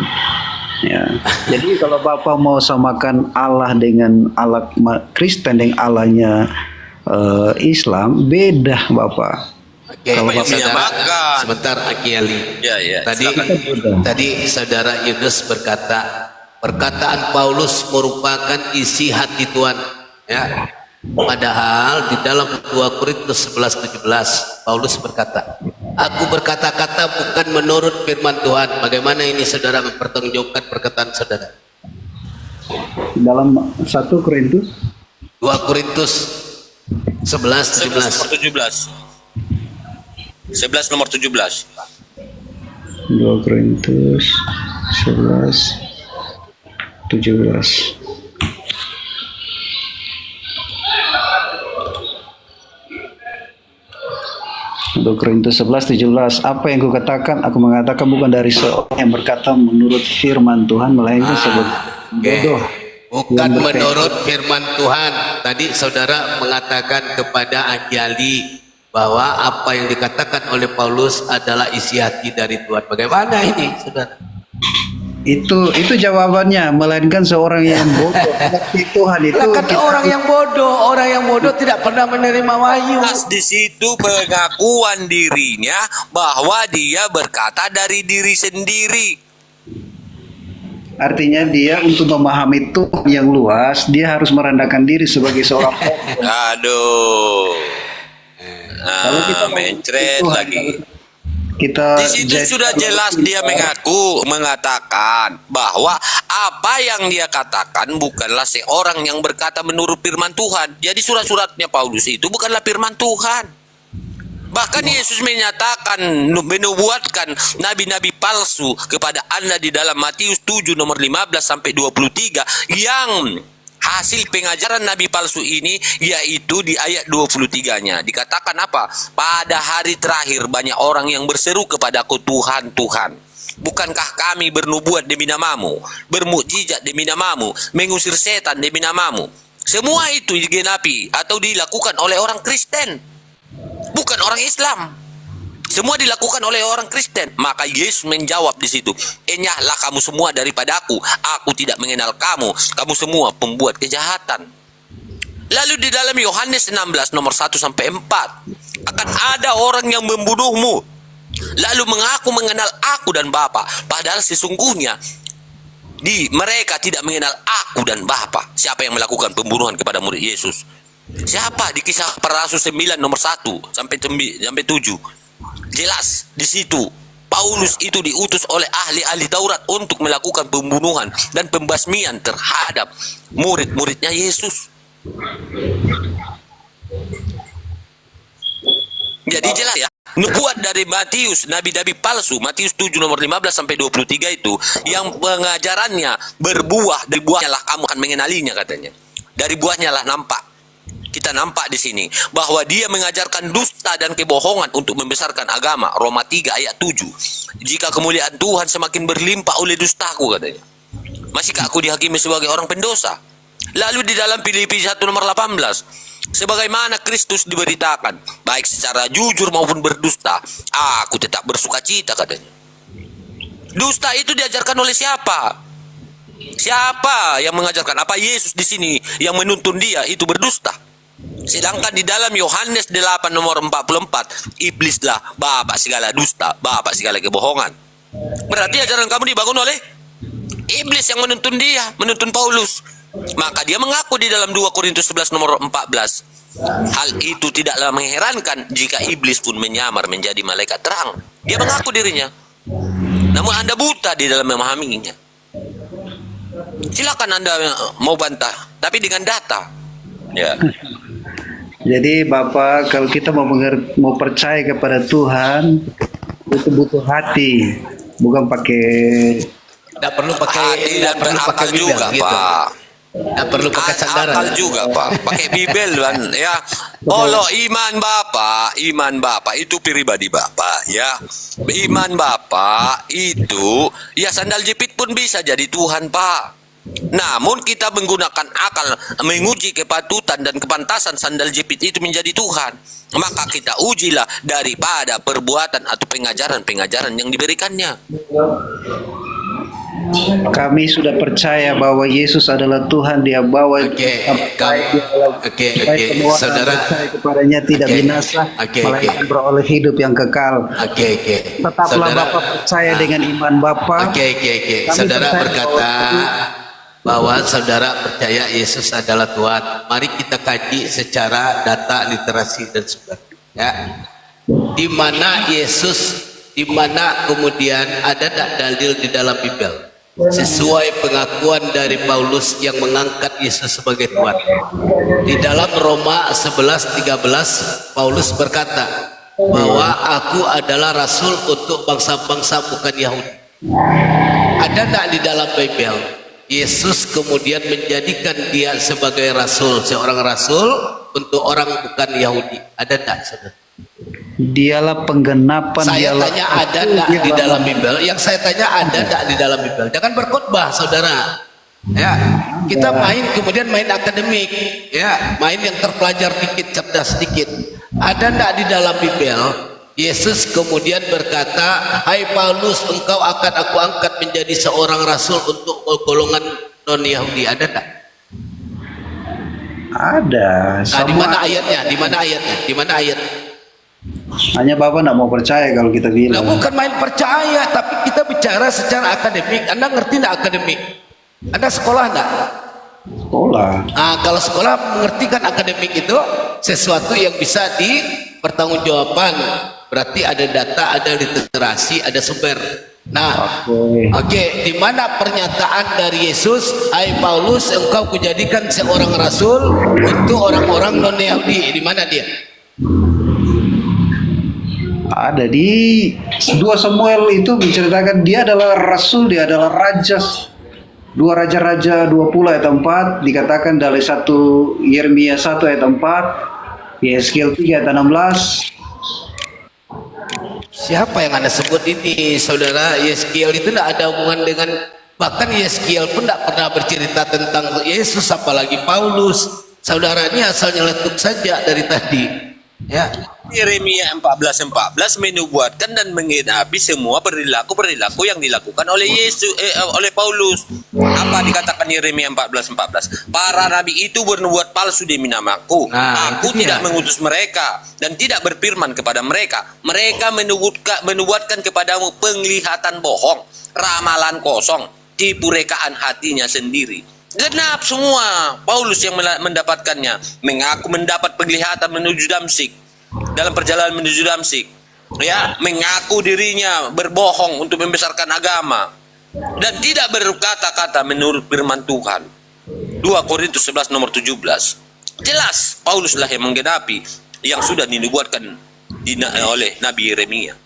Ya. Jadi kalau Bapak mau samakan Allah dengan Allah Kristen dengan Allahnya Islam, beda Bapak. Oke, Kalau Bapak Bapak saudara, sebentar Aki Ali. Ya, Tadi saudara Yunus berkata, perkataan Paulus merupakan isi hati Tuhan. Ya. Padahal di dalam 2 Korintus 11:17 Paulus berkata, aku berkata-kata bukan menurut firman Tuhan. Bagaimana ini saudara mempertanggungjawabkan perkataan saudara? Dalam 1 Korintus 2 Korintus 11:17. 11 nomor 17. 2 Korintus 11 17. Korintus 11 17. Apa yang kukatakan? Aku mengatakan bukan dari seorang yang berkata menurut firman Tuhan, melainkan sebagai bodoh. Bukan menurut firman Tuhan. Tadi saudara mengatakan kepada ahli bahwa apa yang dikatakan oleh Paulus adalah isi hati dari Tuhan. Bagaimana ini, saudara? Itu jawabannya, melainkan seorang yang bodoh. Tapi Tuhan itu Lah, kata orang yang bodoh tidak pernah menerima wahyu. Pas di situ pengakuan dirinya bahwa dia berkata dari diri sendiri. artinya dia untuk memahami Tuhan yang luas, dia harus merendahkan diri sebagai seorang bodoh. Aduh. Kalau kita mau mencret Tuhan, lagi. Kita Di situ sudah jelas dia mengatakan bahwa apa yang dia katakan bukanlah seorang yang berkata menurut firman Tuhan. Jadi surat-suratnya Paulus itu bukanlah firman Tuhan. Bahkan Yesus menyatakan, menubuatkan nabi-nabi palsu kepada Anda di dalam Matius 7 nomor 15 sampai 23 yang hasil pengajaran nabi palsu ini yaitu di ayat 23-nya dikatakan apa? Pada hari terakhir banyak orang yang berseru kepadaku, Tuhan, Tuhan, bukankah kami bernubuat demi namamu, bermukjizat demi namamu, mengusir setan demi namamu? Semua itu digenapi atau dilakukan oleh orang Kristen, bukan orang Islam. Semua dilakukan oleh orang Kristen. Maka Yesus menjawab di situ, enyahlah kamu semua daripadaku, aku tidak mengenal kamu, kamu semua pembuat kejahatan. Lalu di dalam Yohanes 16 nomor 1 sampai 4, akan ada orang yang membunuhmu, lalu mengaku mengenal aku dan Bapa, padahal sesungguhnya mereka tidak mengenal aku dan Bapa. Siapa yang melakukan pembunuhan kepada murid Yesus? Siapa? Di Kisah Para Rasul 9 nomor 1 sampai 7. Jelas di situ Paulus itu diutus oleh ahli-ahli Taurat untuk melakukan pembunuhan dan pembasmian terhadap murid-muridnya Yesus. Jadi jelas ya, nubuat dari Matius, nabi-nabi palsu, Matius 7 nomor 15 sampai 23 itu yang pengajarannya berbuah, dari buahnya lah kamu akan mengenalinya katanya. Dari buahnya lah nampak. Kita nampak di sini bahwa dia mengajarkan dusta dan kebohongan untuk membesarkan agama. Roma 3 ayat 7. Jika kemuliaan Tuhan semakin berlimpah oleh dustaku katanya, masihkah aku dihakimi sebagai orang pendosa? Lalu di dalam Filipi 1 nomor 18, sebagaimana Kristus diberitakan, baik secara jujur maupun berdusta, aku tetap bersuka cita katanya. Dusta itu diajarkan oleh siapa? Siapa yang mengajarkan? Apa Yesus di sini yang menuntun dia itu berdusta? Sedangkan di dalam Yohanes 8 nomor 44, iblislah bapak segala dusta, bapak segala kebohongan. Berarti ajaran kamu dibangun oleh iblis yang menuntun dia, menuntun Paulus. Maka dia mengaku di dalam 2 Korintus 11 nomor 14, hal itu tidaklah mengherankan jika iblis pun menyamar menjadi malaikat terang. Dia mengaku dirinya, namun Anda buta di dalam memahaminya. Silakan Anda mau bantah, tapi dengan data. Ya. Jadi Bapak, kalau kita mau percaya kepada Tuhan, itu butuh hati, bukan pakai Tidak perlu pakai Hati dan berakal Bibel, juga, gitu. Pak. Tidak perlu pakai sandaran. Akal juga, Pak. Pakai Bibel kan, ya. Kalau iman Bapak itu pribadi Bapak, ya. Iman Bapak itu, ya sandal jepit pun bisa jadi Tuhan, Pak. Namun kita menggunakan akal menguji kepatutan dan kepantasan sandal jepit itu menjadi Tuhan. Maka kita ujilah daripada perbuatan atau pengajaran-pengajaran yang diberikannya. kami sudah percaya bahwa Yesus adalah Tuhan, dia bawa Saudara, kepadanya tidak binasa, melainkan beroleh hidup yang kekal. Tetaplah Saudara, Bapak percaya dengan iman Bapak. Saudara berkata bahwa saudara percaya Yesus adalah Tuhan. Mari kita kaji secara data, literasi dan sebagainya. Ya. Di mana Yesus, di mana kemudian ada dalil di dalam Bibel sesuai pengakuan dari Paulus yang mengangkat Yesus sebagai Tuhan. Di dalam Roma 11:13 Paulus berkata, bahwa aku adalah rasul untuk bangsa-bangsa bukan Yahudi. Ada enggak di dalam Bible Yesus kemudian menjadikan dia sebagai rasul, seorang rasul untuk orang bukan Yahudi? Ada enggak, saudara? Dialah penggenapan. Saya dialah tanya ada enggak di dalam Bible? Yang saya tanya ada enggak di dalam Bible? Jangan berkhotbah, saudara. Ya, kita main kemudian main akademik, ya, main yang terpelajar dikit, cerdas dikit. Ada enggak di dalam Bible Yesus kemudian berkata, "Hai Paulus, engkau akan aku angkat menjadi seorang rasul untuk golongan non Yahudi"? Ada enggak? Ada. Nah, di mana ayatnya? Di mana ayatnya? Di mana ayatnya? Hanya Bapak tidak mau percaya kalau kita Nah, bilang. bukan main percaya, tapi kita bicara secara akademik. Anda ngerti enggak akademik? Anda sekolah enggak? Sekolah. Nah, kalau sekolah mengerti kan akademik itu sesuatu yang bisa dipertanggungjawabkan. Berarti ada data, ada literasi, ada sumber. Nah, oke, di mana pernyataan dari Yesus, "Hai Paulus, engkau kujadikan seorang rasul untuk orang-orang non Yahudi"? Di mana dia? Ada di 2 Samuel itu menceritakan dia adalah rasul, dia adalah raja. 2 Raja-Raja 20 ayat 4 dikatakan dari 1 Yeremia 1 ayat 4, Yeskiel 3 ayat 16. Siapa yang Anda sebut ini, saudara? Yeskiel itu tidak ada hubungan dengan, bahkan Yeskiel pun tidak pernah bercerita tentang Yesus, apalagi Paulus. Saudara ini asal nyeletuk saja dari tadi, ya. Yeremia 14:14 menubuatkan dan menggenapi semua perilaku-perilaku yang dilakukan oleh oleh Paulus. Apa dikatakan Yeremia 14:14? Para nabi itu bernubuat palsu demi namaku. Nah, Aku itu dia. tidak mengutus mereka dan tidak berfirman kepada mereka. Mereka menubuatkan kepadamu penglihatan bohong, ramalan kosong, tipu rekaan hatinya sendiri. Genap semua Paulus yang mendapatkannya. Mengaku mendapat penglihatan menuju Damsyik. Dalam perjalanan menuju Damsyik, ya, mengaku dirinya berbohong untuk membesarkan agama dan tidak berkata-kata menurut firman Tuhan. 2 Korintus 11 nomor 17. Jelas Pauluslah yang menggenapi yang sudah dinubuatkan oleh Nabi Yeremia.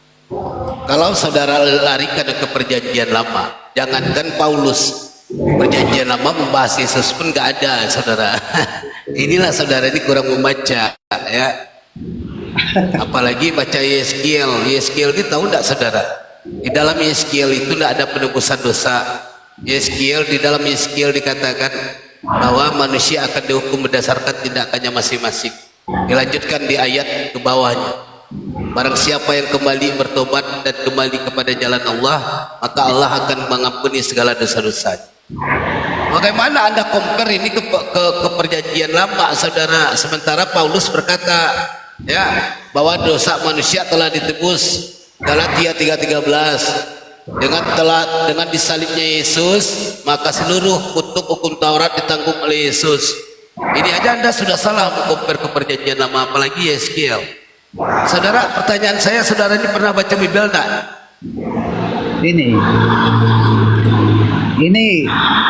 Kalau saudara larikan ke perjanjian lama, jangankan Paulus, perjanjian lama membahas Yesus pun nggak ada, saudara. Inilah saudara ini kurang membaca, ya. Apalagi baca Yeskiel. Yeskiel ini tahu tidak, saudara? Di dalam Yeskiel itu tidak ada penebusan dosa. Yeskiel, di dalam Yeskiel dikatakan bahwa manusia akan dihukum berdasarkan tindakannya masing-masing. Dilanjutkan di ayat ke bawahnya, barang siapa yang kembali bertobat dan kembali kepada jalan Allah, maka Allah akan mengampuni segala dosa-dosanya. Bagaimana Anda compare ini ke perjanjian lama, saudara? Sementara Paulus berkata, ya, bahwa dosa manusia telah ditebus. Galatia 3:13, dengan disalibnya Yesus, maka seluruh kutuk hukum Taurat ditanggung oleh Yesus. Ini aja Anda sudah salah mengkompar ke perjanjian lama, apalagi Yeskiel. Saudara, pertanyaan saya, saudara ini pernah baca Bible enggak?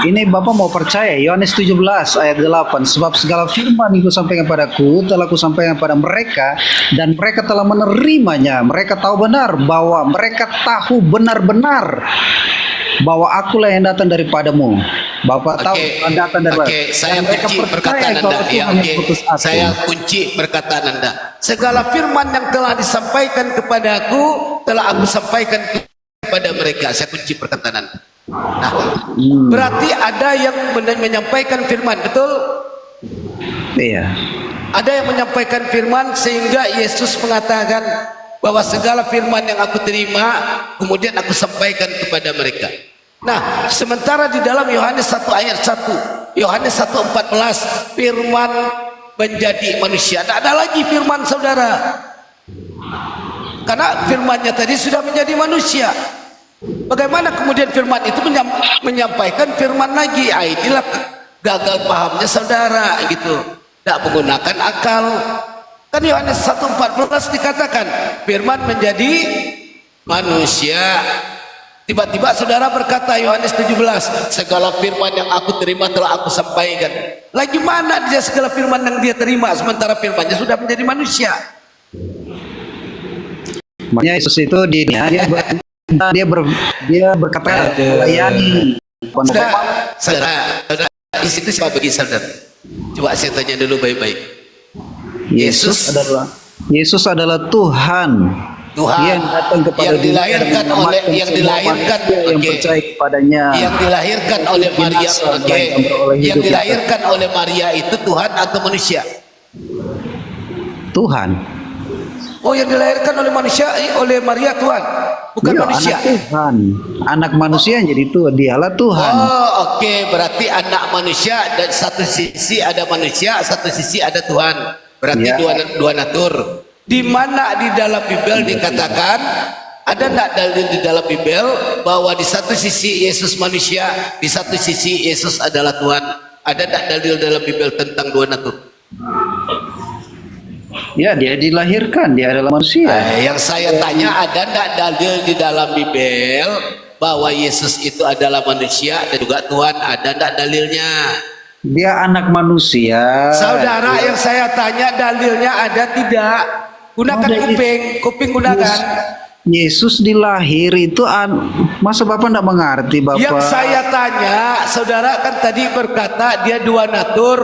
Ini Bapak mau percaya Yohanes 17 ayat 8, sebab segala firman yang kusampaikan padaku telah kusampaikan pada mereka dan mereka telah menerimanya. Mereka tahu benar bahwa benar-benar bahwa akulah yang datang daripadamu. Bapak tahu yang datang daripada. Saya mereka kunci percaya perkataan kalau Anda. Ya, Tuhan yang putus aku. Saya kunci perkataan Anda. Segala firman yang telah disampaikan kepadaku telah aku sampaikan kepada mereka. Saya kunci perkataan Anda. Nah, berarti ada yang menyampaikan firman, betul? Iya. Ada yang menyampaikan firman sehingga Yesus mengatakan bahwa segala firman yang aku terima kemudian aku sampaikan kepada mereka. Nah, sementara di dalam Yohanes 1 ayat 1, Yohanes 1:14, firman menjadi manusia. Tidak ada lagi firman, saudara, karena firmannya tadi sudah menjadi manusia. Bagaimana kemudian firman itu menyampaikan firman lagi? Inilah gagal pahamnya, saudara, gitu. Tidak menggunakan akal. Kan Yohanes 1:14 dikatakan firman menjadi manusia. Tiba-tiba saudara berkata Yohanes 17, segala firman yang aku terima telah aku sampaikan. Lagi mana dia segala firman yang dia terima sementara firmannya sudah menjadi manusia? Makanya Yesus itu dia berkata melayani. Saudara, di situ siapa bagi saudara? Coba saya tanya dulu baik-baik. Yesus adalah Tuhan. Tuhan Dia yang datang kepada yang dunia dilahirkan dan oleh menyelamatkan yang semua dilahirkan manusia yang percaya kepadanya. yang dilahirkan oleh Maria, yang dilahirkan oleh Maria itu Tuhan atau manusia? Tuhan. Oh, yang dilahirkan oleh manusia, oleh Maria Tuhan, bukan Iya, manusia. anak Tuhan. Anak manusia yang jadi Tuhan, dialah Tuhan. Oh, oke, berarti anak manusia dan satu sisi ada manusia, satu sisi ada Tuhan. Berarti Ya. dua natur. Di mana di dalam Bible dikatakan, ada tidak dalil di dalam Bible bahwa di satu sisi Yesus manusia, di satu sisi Yesus adalah Tuhan? Ada tidak dalil dalam Bible tentang dua natur? Ya, dia dilahirkan, dia adalah manusia. Yang saya tanya, ada tidak dalil di dalam Bible bahwa Yesus itu adalah manusia dan juga Tuhan? Ada tidak dalilnya? Dia anak manusia. Saudara, yang saya tanya dalilnya ada tidak? Gunakan kuping gunakan. Yesus dilahir itu masa Bapak tidak mengerti, Bapak? Yang saya tanya, saudara kan tadi berkata dia dua natur,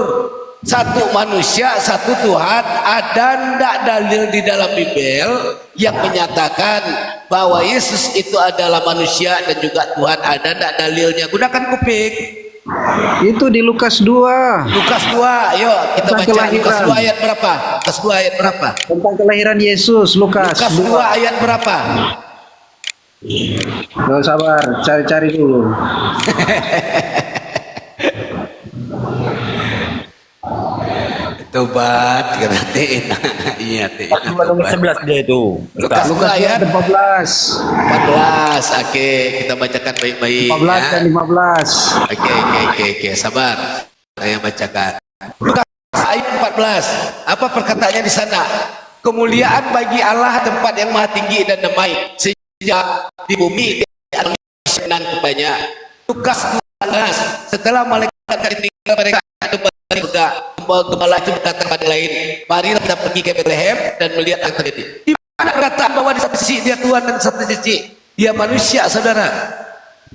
satu manusia, satu Tuhan. Ada ndak dalil di dalam Bible yang menyatakan bahwa Yesus itu adalah manusia dan juga Tuhan? Ada ndak dalilnya? Gunakan kuping. Itu di Lukas 2. Lukas 2, yuk kita Tentang baca. kelahiran. Lukas 2 ayat berapa? Lukas 2 ayat berapa? Tentang kelahiran Yesus, Lukas. Lukas 2 ayat berapa? Loh, sabar, cari dulu. Tobat, berarti iya teh. 11 dia itu. Lukas 2 ayat 14. 14. Oke, kita bacakan baik-baik 14 ya. dan 15. Oke, sabar. Saya bacakan. Lukas ayat 14. Apa perkataannya di sana? Kemuliaan bagi Allah tempat yang maha tinggi dan damai sejak di bumi dan kepadanya. Lukas 12. Setelah malaikat ditinggal mereka kembali berkata, gembala itu berkata pada lain, marilah kita pergi ke Bethlehem dan melihat yang terjadi. Di mana perkataan bahwa di satu sisi dia Tuhan dan satu sisi dia manusia, saudara?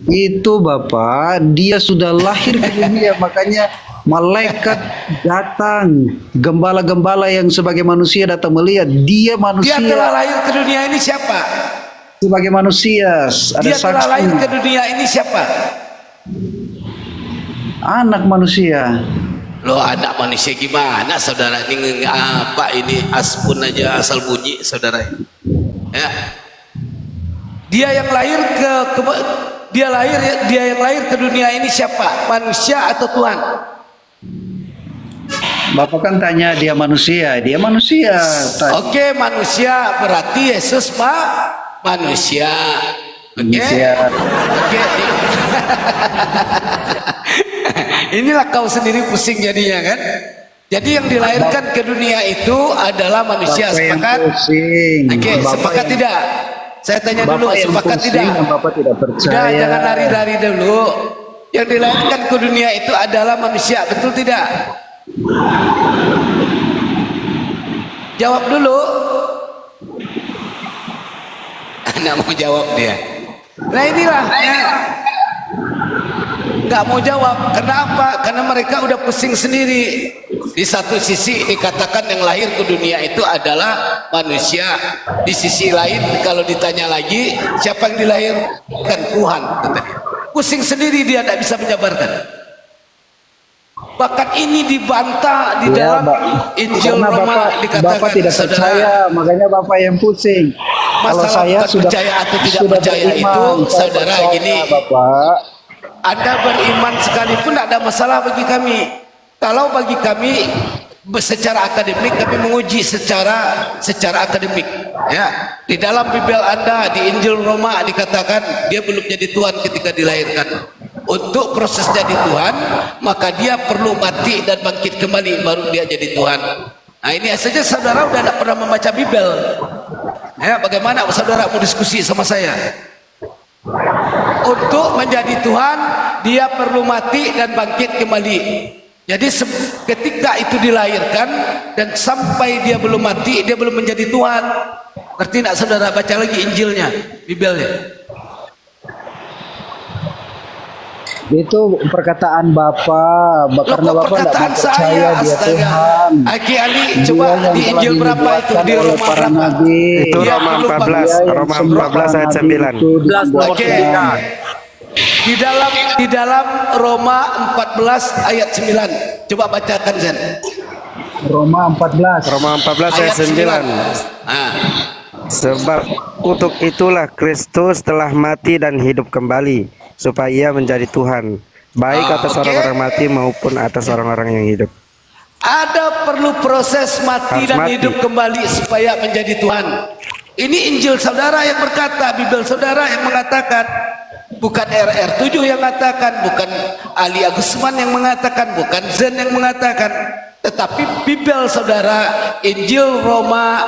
Itu Bapak, dia sudah lahir ke dunia, makanya malaikat datang, gembala-gembala yang sebagai manusia datang melihat dia manusia. Dia telah lahir ke dunia ini siapa? Sebagai manusia, ada Dia telah lahir ke saksi. dunia ini siapa? Anak manusia. Loh, anak manusia gimana, saudara? Ini apa ini? Aspun aja asal bunyi, saudara. Ya. Dia yang lahir dia yang lahir ke dunia ini siapa? Manusia atau Tuhan? Bapak kan tanya dia manusia Oke, manusia berarti Yesus manusia. Oke. Manusia. Oke. Inilah kau sendiri pusing jadinya kan? Jadi yang dilahirkan ke dunia itu adalah manusia. Bapak yang Sepakat? pusing. Oke, Bapak sepakat yang- tidak? Saya tanya dulu, Bapak yang sepakat pusing tidak? dan Bapak tidak Udah, percaya. jangan lari-lari dulu. Yang dilahirkan ke dunia itu adalah manusia, betul tidak? Jawab dulu. Nggak mau jawab dia. Nah inilah ya. Nggak mau jawab. Kenapa? Karena mereka udah pusing sendiri. Di satu sisi dikatakan yang lahir ke dunia itu adalah manusia. Di sisi lain kalau ditanya lagi, siapa yang dilahirkan? Tuhan. Pusing sendiri, dia tidak bisa menjabarkan. Bahkan ini dibantah di Ya, dalam Injil karena Roma, dikatakan, Bapak tidak saudara, percaya, makanya Bapak yang pusing. Kalau masalah saya bukan sudah percaya atau tidak sudah percaya beriman, itu, saya saudara, percaya, gini. Bapak. Anda beriman sekalipun tidak ada masalah bagi kami. Kalau bagi kami secara akademik, kami menguji secara akademik. Ya, di dalam Bible Anda, di Injil Roma dikatakan dia belum jadi Tuhan ketika dilahirkan. Untuk proses jadi Tuhan, maka dia perlu mati dan bangkit kembali baru dia jadi Tuhan. Nah ini saja saudara udah tidak pernah membaca Bible. Ya, bagaimana saudara mau diskusi sama saya? Untuk menjadi Tuhan, dia perlu mati dan bangkit kembali. Jadi ketika itu dilahirkan dan sampai dia belum mati, dia belum menjadi Tuhan. Ngerti enggak saudara? Baca lagi Injilnya, Bibelnya. Itu perkataan Bapak, Loh, karena kok Bapak tidak perkataan percaya saya, dia astaga. Tuhan. Aki Ali, Dia coba yang di telah Injil berapa itu? dinubuatkan Di oleh Roma para berapa? nabi. Itu Iya, Roma lupa. 14, Dia yang Roma semua 14 ayat para 9. nabi itu dibuatkan. Di dalam Roma 14 ayat 9. Coba bacakan Zen. Roma 14. Roma 14 ayat 9. Nah, Sebab untuk itulah Kristus telah mati dan hidup kembali, supaya ia menjadi Tuhan, baik atas oke. orang-orang mati maupun atas orang-orang yang hidup. ada perlu proses mati Harus dan mati. hidup kembali supaya menjadi Tuhan. Ini Injil saudara yang berkata, Bibel saudara yang mengatakan, bukan RR7 yang mengatakan, bukan Ali Agusman yang mengatakan, bukan Zen yang mengatakan, tetapi Bibel saudara, Injil Roma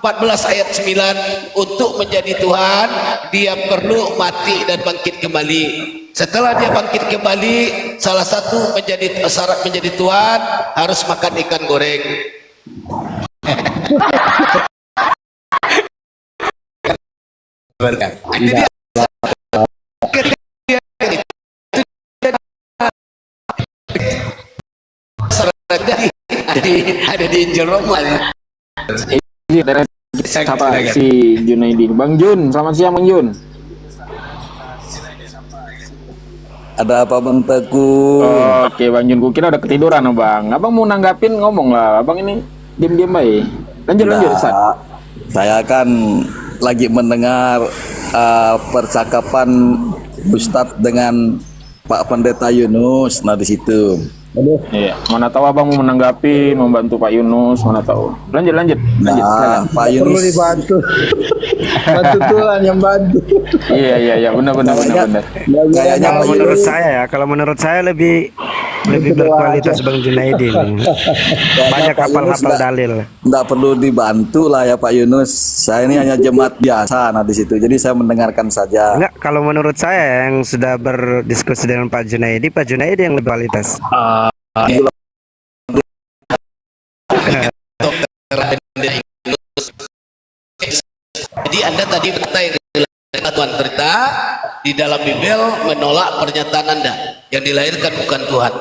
14 ayat 9, untuk menjadi Tuhan dia perlu mati dan bangkit kembali. Setelah dia bangkit kembali, salah satu menjadi syarat menjadi Tuhan harus makan ikan goreng. Itu dia. Ada di Injil Roma ya. Ini dari siapa si Junaidi. Bang Jun, selamat siang Bang Jun. Ada apa Bang Teguh? Oke Bang Jun, kukira udah ketiduran Bang. Abang mau nanggapin ngomong lah. Abang ini diam-diam baik. Lanjut Ustaz. Saya kan lagi mendengar percakapan Ustadz dengan Pak Pendeta Yunus. Nah di situ. Iya, mana tahu Abang mau menanggapi, membantu Pak Yunus, mana tahu. Lanjut. Nah, silakan. Pak Perlu Yunus. dibantu. Bantu Tuhan yang bantu. Iya, benar. Kalau Kayaknya Pak menurut Yunus saya ya, kalau menurut saya lebih berkualitas Bang Junaidi. Banyak Pak Yunus hafal-hafal dalil. nggak perlu dibantu lah ya Pak Yunus. Saya ini hanya jemaat biasa. Nah di situ. Jadi saya mendengarkan saja. Enggak, kalau menurut saya yang sudah berdiskusi dengan Pak Junaidi yang lebih kualitas. Jadi Anda tadi berkata yang Tuhan cerita di dalam Bibel menolak pernyataan Anda yang dilahirkan bukan Tuhan.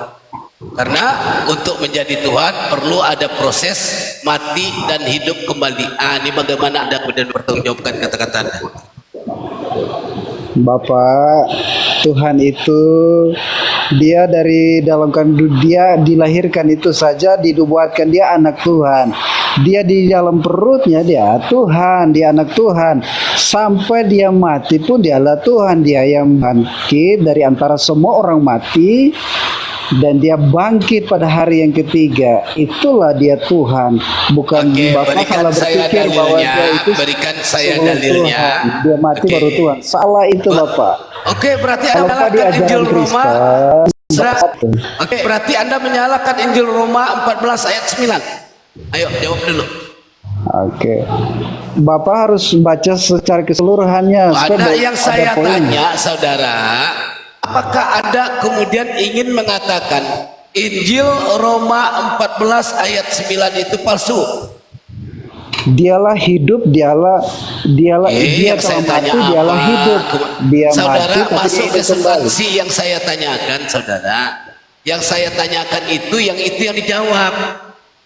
Karena untuk menjadi Tuhan perlu ada proses mati dan hidup kembali. Ini bagaimana Anda kemudian bertanggungjawabkan kata-kata Anda? Bapak, Tuhan itu dia dari dalam kandung dia dilahirkan itu saja dibuatkan dia anak Tuhan. Dia di dalam perutnya dia Tuhan, dia anak Tuhan. Sampai dia mati pun dialah Tuhan, dia yang bangkit dari antara semua orang mati. Dan dia bangkit pada hari yang ketiga. Itulah dia Tuhan. Bukan Oke, Bapak berikan salah saya berpikir bahwa dalilnya, dia itu berikan saya sebelum dalilnya. Tuhan. Dia mati Oke. baru Tuhan. Salah itu Bapak. Oke, berarti Kalau Anda tadi menyalahkan Injil ajaran Roma. Kristen, Oke, berarti Anda menyalahkan Injil Roma 14 ayat 9. Ayo, jawab dulu. oke. Bapak harus baca secara keseluruhannya. Ada supaya yang ada saya poin. tanya, saudara, apakah Anda kemudian ingin mengatakan Injil Roma 14 ayat 9 itu palsu? Dialah hidup, dialah dia yang saya telah tanya mati, dialah apa? hidup. Dia Saudara mati tapi masuk dia ke hidup kembali. substansi yang saya tanyakan, saudara. Yang saya tanyakan itu yang dijawab.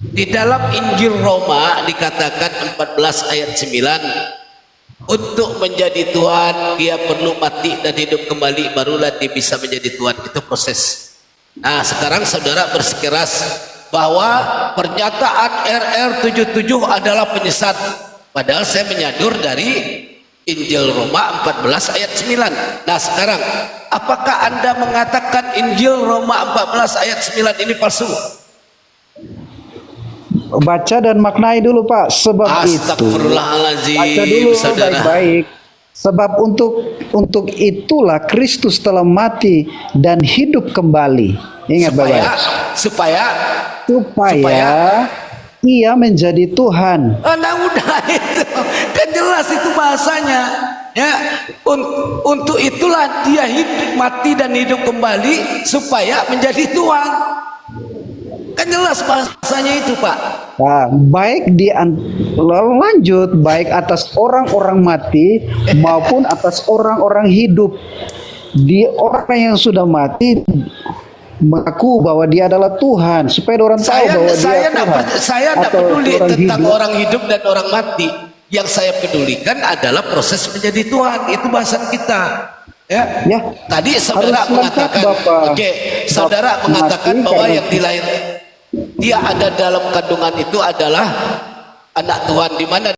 Di dalam Injil Roma dikatakan 14 ayat 9, untuk menjadi Tuhan dia perlu mati dan hidup kembali, barulah dia bisa menjadi Tuhan. Itu proses. Nah sekarang saudara bersikeras bahwa pernyataan RR77 adalah penyesat, padahal saya menyadur dari Injil Roma 14 ayat 9. Nah sekarang apakah Anda mengatakan Injil Roma 14 ayat 9 ini palsu? Baca dan maknai dulu Pak. Sebab itu Astagfirullahaladzim, baca dulu saudara. baik-baik. Sebab untuk itulah Kristus telah mati dan hidup kembali. Ingat baik-baik. supaya ia menjadi Tuhan. nah udah itu kan jelas itu bahasanya ya. Untuk itulah dia hidup, mati dan hidup kembali supaya menjadi Tuhan. Kan jelas bahasanya itu Pak. Nah, baik lalu lanjut baik atas orang-orang mati maupun atas orang-orang hidup. Di orang yang sudah mati mengaku bahwa dia adalah Tuhan supaya orang tahu bahwa dia Tuhan. Saya tidak Atau peduli orang tentang hidup. orang hidup dan orang mati. Yang saya pedulikan adalah proses menjadi Tuhan. Itu bahasan kita. Ya. Ya. Tadi saudara Harus lengkap, mengatakan, Bapak. oke, saudara Bapak mengatakan mati bahwa karena- yang dilahir dia ada dalam kandungan itu adalah anak Tuhan, di mana